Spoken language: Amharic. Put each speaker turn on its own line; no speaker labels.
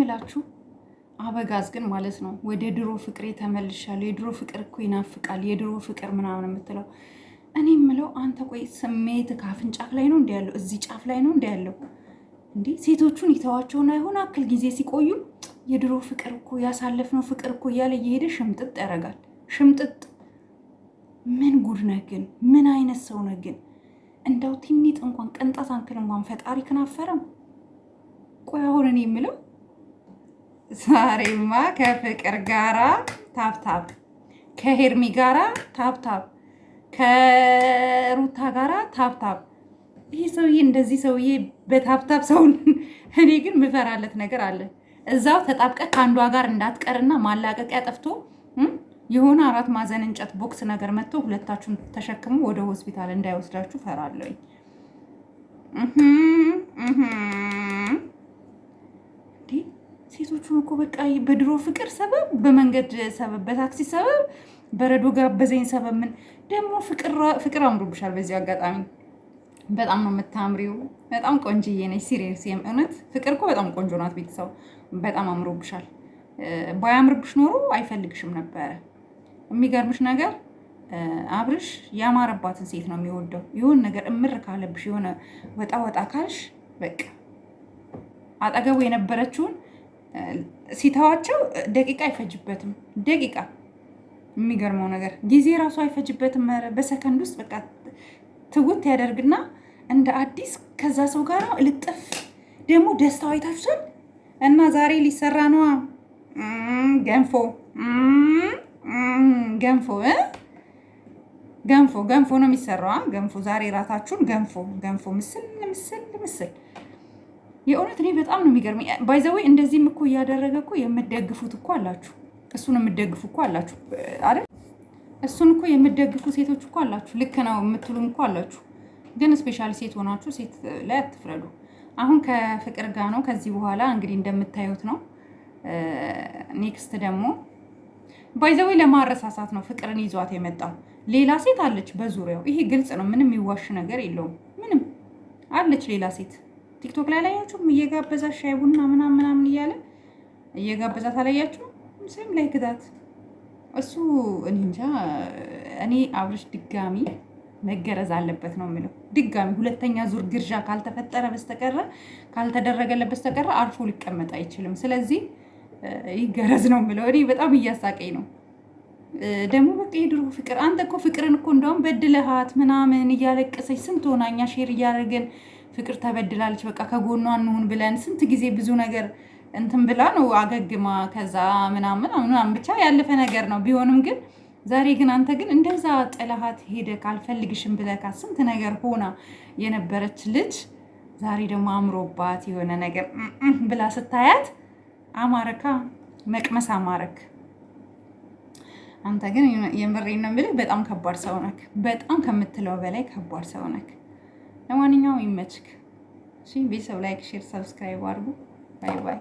ምላችሁ አበጋዝ ግን ማለት ነው ወደ ድሮ ፍቅሬ ተመልሻለሁ። የድሮ ፍቅር እኮ ይናፍቃል፣ የድሮ ፍቅር ምናምን የምትለው እኔ የምለው አንተ ቆይ ስሜት ከአፍንጫፍ ላይ ነው እንዲ ያለው እዚህ ጫፍ ላይ ነው እንዲ ያለው እንዴ? ሴቶቹን ይተዋቸውና ይሆን አክል ጊዜ ሲቆዩ የድሮ ፍቅር እኮ ያሳለፍነው ፍቅር እኮ እያለ እየሄደ ሽምጥጥ ያደርጋል። ሽምጥጥ ምን ጉድ ነህ ግን? ምን አይነት ሰው ነህ ግን? እንዳው ትኒት እንኳን ቅንጣት አንክል እንኳን ፈጣሪ ክናፈረም። ቆይ አሁን እኔ የምለው ዛሬማ ከፍቅር ጋራ ታብታብ፣ ከሄርሚ ጋራ ታብታብ፣ ከሩታ ጋራ ታብታብ። ይህ ሰውዬ እንደዚህ ሰውዬ በታብታብ ሰውን እኔ ግን ምፈራለት ነገር አለ። እዛው ተጣብቀ ከአንዷ ጋር እንዳትቀርና ማላቀቂያ ጠፍቶ የሆነ 4 ማዕዘን እንጨት ቦክስ ነገር መጥቶ ሁለታችሁን ተሸክሞ ወደ ሆስፒታል እንዳይወስዳችሁ ፈራለሁኝ። ሴቶቹን እኮ በቃ በድሮ ፍቅር ሰበብ፣ በመንገድ ሰበብ፣ በታክሲ ሰበብ፣ በረዶ ጋበዘኝ ሰበብ። ምን ደግሞ ፍቅር አምሮብሻል። በዚህ አጋጣሚ በጣም ነው የምታምሪው። በጣም ቆንጅዬ ነች። ሲሪየስ እውነት ፍቅር እኮ በጣም ቆንጆ ናት። ቤተሰብ በጣም አምሮብሻል። ባያምርብሽ ኖሮ አይፈልግሽም ነበረ። የሚገርምሽ ነገር አብርሽ ያማረባትን ሴት ነው የሚወደው። የሆነ ነገር እምር ካለብሽ፣ የሆነ ወጣ ወጣ ካልሽ በቃ አጠገቡ የነበረችውን ሲተዋቸው ደቂቃ አይፈጅበትም። ደቂቃ የሚገርመው ነገር ጊዜ ራሱ አይፈጅበትም። በሰከንድ ውስጥ በቃ ትውት ያደርግና እንደ አዲስ ከዛ ሰው ጋር ልጥፍ። ደግሞ ደስታው አይታችኋል። እና ዛሬ ሊሰራ ነዋ ገንፎ ገንፎ ነው የሚሰራው። ገንፎ ዛሬ ራታችሁን ገንፎ ምስል የእውነት እኔ በጣም ነው የሚገርመኝ። ባይዘወይ እንደዚህም እኮ እያደረገ እኮ የምትደግፉት እኮ አላችሁ። እሱን የምትደግፉ እኮ አላችሁ አይደል? እሱን እኮ የምትደግፉ ሴቶች እኮ አላችሁ። ልክ ነው የምትሉም እኮ አላችሁ። ግን ስፔሻሊ ሴት ሆናችሁ ሴት ላይ አትፍረዱ። አሁን ከፍቅር ጋር ነው። ከዚህ በኋላ እንግዲህ እንደምታዩት ነው። ኔክስት ደግሞ ባይዘወይ ለማረሳሳት ነው ፍቅርን ይዟት የመጣው። ሌላ ሴት አለች በዙሪያው። ይሄ ግልጽ ነው። ምንም የሚዋሽ ነገር የለውም። ምንም አለች ሌላ ሴት። ቲክቶክ ላይ አላያችሁም? እየጋበዛ ሻይ ቡና ምናምን እያለ እየጋበዛት አላያችሁም? ሴም ላይ ክዳት እሱ እኔ እንጃ። እኔ አብርሽ ድጋሚ መገረዝ አለበት ነው የሚለው። ድጋሚ ሁለተኛ ዙር ግርዣ ካልተፈጠረ በስተቀረ ካልተደረገለት በስተቀረ አርፎ ሊቀመጥ አይችልም። ስለዚህ ይገረዝ ነው የሚለው። እኔ በጣም እያሳቀኝ ነው። ደግሞ በቃ የድሮ ፍቅር። አንተ እኮ ፍቅርን እኮ እንደውም በድለሃት ምናምን እያለቀሰች ስንት ሆና እኛ ሼር እያደረገን ፍቅር ተበድላለች በቃ ከጎኗ እንሁን ብለን ስንት ጊዜ ብዙ ነገር እንትን ብላ ነው አገግማ ከዛ ምናምን ብቻ ያለፈ ነገር ነው። ቢሆንም ግን ዛሬ ግን አንተ ግን እንደዛ ጥላሃት ሄደ ካልፈልግሽም ብለካ ስንት ነገር ሆና የነበረች ልጅ ዛሬ ደግሞ አምሮባት የሆነ ነገር ብላ ስታያት አማረካ መቅመስ አማረክ። አንተ ግን የምሬን ነው የምልህ በጣም ከባድ ሰው ነክ። በጣም ከምትለው በላይ ከባድ ሰው ነክ። ለማንኛውም ይመችክ። እሺ ቤተሰብ ላይክ፣ ሼር፣ ሰብስክራይብ አድርጉ። ባይ ባይ።